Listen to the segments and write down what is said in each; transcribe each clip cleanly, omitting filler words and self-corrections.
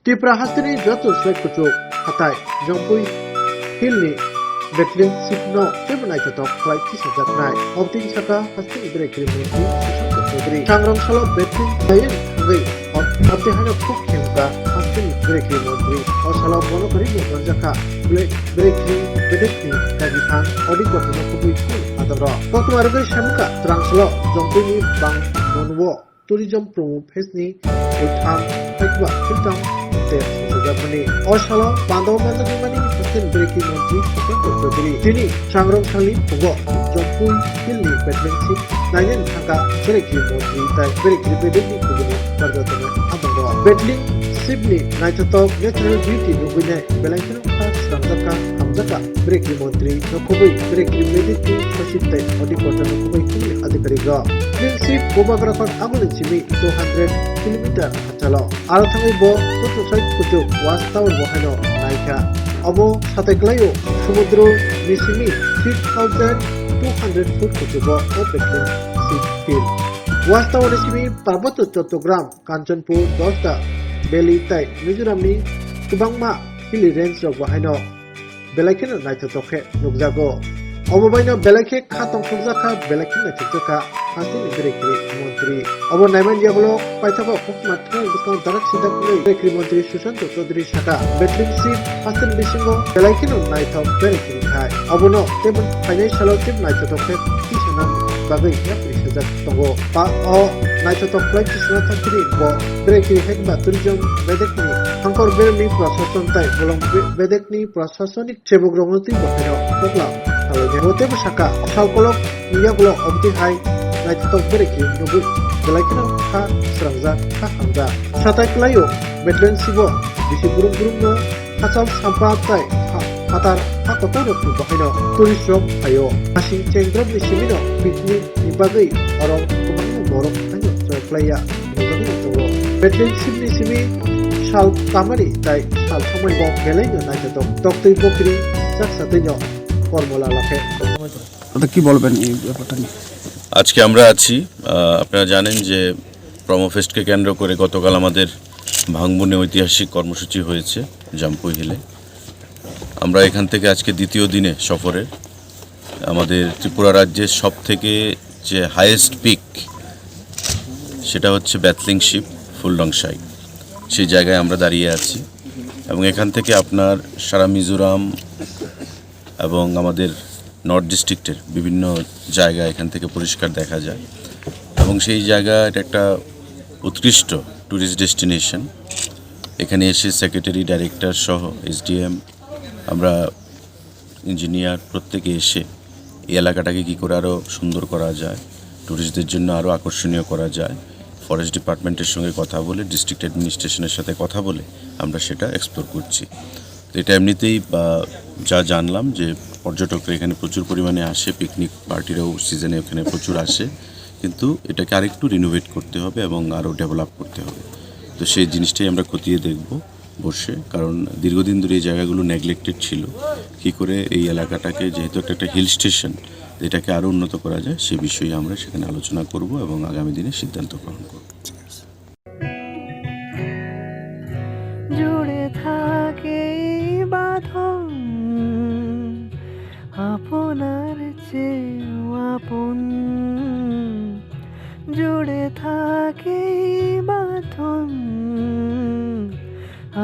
Tipra hastini joto swek kucho hatai jongpui hilni Betlin Sipno Temenai Tatok Flight Kisajak Nai Opting Saka Hastini Break Remote Sudri Changrang Salo Betlin Sayin Wei Opti Hana Puk Hemka Hastini Break Remote O Salo Bono Kari Jaka Break Bedekni Kagitang Odik Watano Kubui Adara Kokumarga Shamka Translo Jongpui Bang Monwo Tourism Promo Pesni Utang Hekwa Hiltang Sejabani Osalo Pandau Mandamani Hussein Breki Montri Hussein Kodri Tini Changrong Sali Pugo Jongpui Hilli Bedlingship Nayan Thaka Breki Montri Tai Breki Bedeni Kubuni Parjatana Abando Bedling Sibni Naitatok Natural Beauty Nubine Belangkinu Khas Ramzaka Hamzaka Breki Montri Nokubui Breki Bedeni Fasipte Odikota Nokubui Kuni Adikariga Flagship Bobagrakan Agulin Simi 200 km Hachalo Arathangai Bo Toto Site Kujo Was Tower Bohano Naika Obo Sateglayo Sumudro Nisimi 3200 foot Kujubo Opekin Seed Field Was Tower Nisimi Parbato Chotogram Kanchanpur Dosta Beli Tai Mizoramni Kubangma Hilly Range of Bohano Belakino Naitotoke Nugzago Obobaino Belake Katong Kuzaka Belakina Chaka Hastini Breakri Montri Obo Naiman Yablo Paitako Matran Discount Darak Sidak Breakri Montri Susanto Todri Shaka Betling Seed Hastin Bishingo Belakino Night of Breakri Kai Obono Tebun Financial Tip Night of Tishana Bagai Yapri Shazak Tongo Pa O Night of Flight Tishana Tantri Bo Breakri Hekba Tourism Bedekni Hankor Berni Procession Type Bolong Bedekni Processonic Chebogromoti Bokino Pokla Hote Shaka Shalkolok Niyagulo Opti High Night of Bereki Nubu Belakino Ha Srangza Ha Hamza Satai Klayo Bedlen Sibo Bisi Burung Burung No Hasal Sampatai Hatar Hakotoro Bahino Tourist Rock Ayo Hashing Chendrob Nisimino Picnic Nibagai Orong Kumangu Borok Ayo Soy Playa Nugami Togo Bedlen Sibni Simi Shal Tamari Tai Shal Samai Bok Belaino Night of Dr. Bokri Sak Satinyo formula লাখে ওটা কি বলবেন এই ব্যাপারটা নিয়ে? আজকে আমরা আছি আপনারা জানেন যে প্রমোফেস্টকে কেন্দ্র করে গতকাল আমাদের ভাঙবনে ঐতিহাসিক কর্মসূচি হয়েছে জাম্পুই হিলে। আমরা এখান থেকে আজকে দ্বিতীয় দিনে সফরে আমাদের ত্রিপুরা রাজ্যের সবথেকে যে হাইয়েস্ট পিক সেটা হচ্ছে ব্যাথলিং শিপ ফুলডংশাই, সেই জায়গায় আমরা দাঁড়িয়ে আছি এবং এখান থেকে আপনার সারা মিজোরাম এবং আমাদের নর্থ ডিস্ট্রিক্টের বিভিন্ন জায়গা এখান থেকে পরিষ্কার দেখা যায় এবং সেই জায়গা এটা একটা উৎকৃষ্ট ট্যুরিস্ট ডেস্টিনেশন। এখানে এসে সেক্রেটারি ডাইরেক্টর সহ এসডিএম আমরা ইঞ্জিনিয়ার প্রত্যেকে এসে এই এলাকাটাকে কী করে আরও সুন্দর করা যায়, ট্যুরিস্টদের জন্য আরও আকর্ষণীয় করা যায়, ফরেস্ট ডিপার্টমেন্টের সঙ্গে কথা বলে ডিস্ট্রিক্ট অ্যাডমিনিস্ট্রেশনের সাথে কথা বলে আমরা সেটা এক্সপ্লোর করছি। এটা এমনিতেই যা জানলাম যে পর্যটকরা এখানে প্রচুর পরিমাণে আসে, পিকনিক পার্টিরাও সিজনে এখানে প্রচুর আসে, কিন্তু এটাকে আরেকটু রিনোভেট করতে হবে এবং আরও ডেভেলপ করতে হবে। তো সেই জিনিসটাই আমরা খতিয়ে দেখব বসে, কারণ দীর্ঘদিন ধরে এই জায়গাগুলো নেগলেক্টেড ছিল। কী করে এই এলাকাটাকে, যেহেতু একটা হিল স্টেশন, এটাকে আরও উন্নত করা যায় সে বিষয়ে আমরা সেখানে আলোচনা করব এবং আগামী দিনে সিদ্ধান্ত গ্রহণ করব। জুড়ে থাকে বাঁধন আপনার চেয়েও আপন, জুড়ে থাকে বাঁধন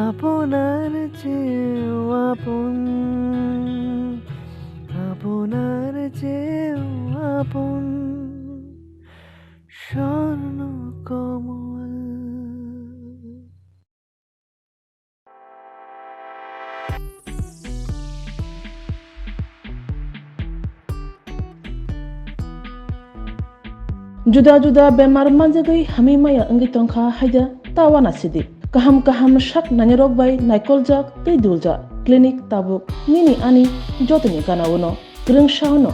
আপনার চেয়েও আপন, আপনার চেয়েও আপন স্বর্ণ কমল। Juda-juda bemar manjagai hami maya anggi tongkha haida tawana sidi kaham shak nanyarok bai naikolja tei dulja clinic tabuk nini ani jotoni ganawono grengshauno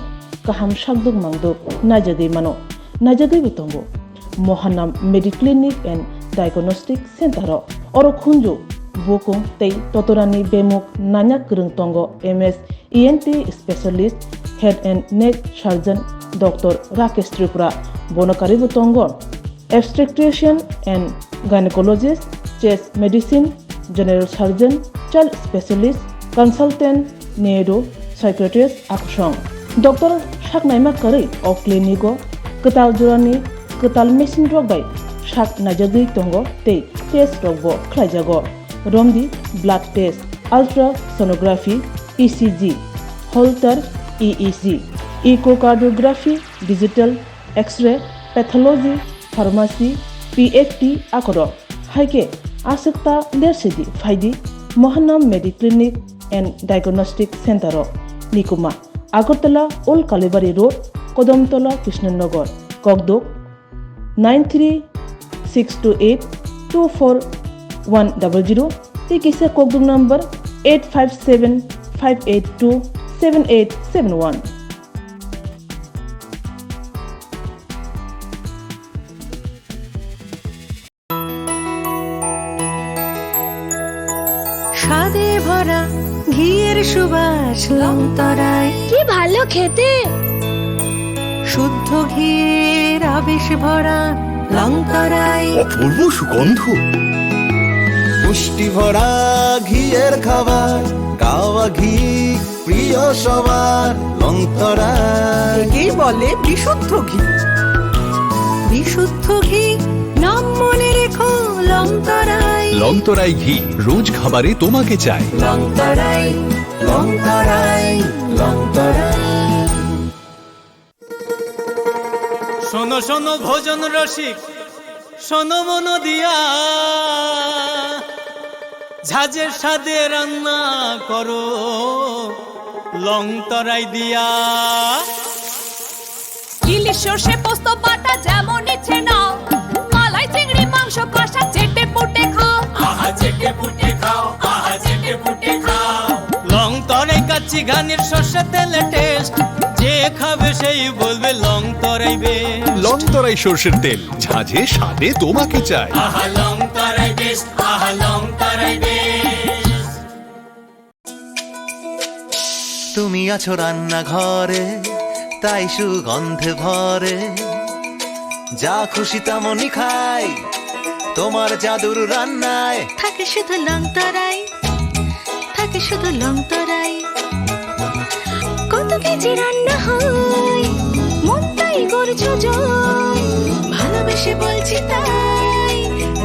kaham shakduk mangduk najadei mano najadei bitongo Mohanam Mediclinic and Diagnostic Center oro khunju bokong tei totorani bemuk nanyak greng tongo MS ENT specialist head and neck surgeon Dr. Rakesh Tripura Bonokari Butongo, obstetrician and gynecologist, chest medicine, general surgeon, child specialist, consultant, neuro, psychiatrist akusong. Doctor sak naima kari o kliniko ketal jurani ketal mesin rokbai sak najagui tongo tei test rokbo khlaijago. Romdi blood test, ultrasonography, ECG, Holter EEG, echocardiography, digital X-ray, pathology, pharmacy, PFT akoro. Haike asikta lersidi faidi Mohanam Mediclinic and Diagnostic Center Nikuma Agartala Old Kalibari Road Kodamtola Krishnanagar Kogdok 93-628-24100 Tikise Kogdok number 857-582-7871. স্বাদে ভরা ঘিয়ের সুবাস লংতরায় কি ভালো খেতে। শুদ্ধ ঘিয়ের আবেশ ভরা লংতরায় অপূর্ব সুগন্ধ, পুষ্টি ভরা ঘিয়ের খাবার, কাওয়া ঘি প্রিয় সবার, লংতরা কি বলে বিশুদ্ধ ঘি। বিশুদ্ধ ঘি নাম মনে রেখো লংতরায়। লংতরাই ঘি রোজ খাবারে তোমাকে চাই। লংতরায় লংতরাই লংতরাই। শোনো শোনো ভোজন রসিক, শোনো মন দিয়া, ঝাঁঝের স্বাদে রান্না করো লংতরাই দিয়া। ইলিশ সর্ষে পোস্ত বাটা যেমন ইচ্ছে নাও, মালাই চিংড়ি মাংস কষা চেটে পুটে খাও। আহা চেটে পুটে খাও, আহা চেটে পুটে খাও। লংতরাই কাচ্চি ঘানির সর্ষে তেলে টেস্ট, যে খাবে সেই বলবে লংতরাই বেশ। লংতরাই সর্ষের তেল, ঝাঁঝে স্বাদে তোমাকে চাই। আহা লংতরাই বেশ, আহা লংতরাই বেশ। তুমি আছো রান্না ঘরে, তাই সুগন্ধে ভরে, যা খুশি তেমনই খাই তোমার জাদুর রান্নায়। থাকে শুধু লংতরাই, থাকে শুধু লংতরাই। কত কেজি রান্না হয়, মন তাই করছো জয়। ভালোবেসে বলছি তাই,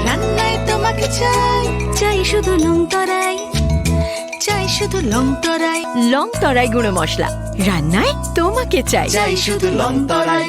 রান্নায় তোমাকে চাই। চাই শুধু লংতরাই, চাই শুধু লংতরাই। লংতরাই গুঁড়ো মশলা, রান্নায় তোমাকে চাই। চাই শুধু লংতরাই।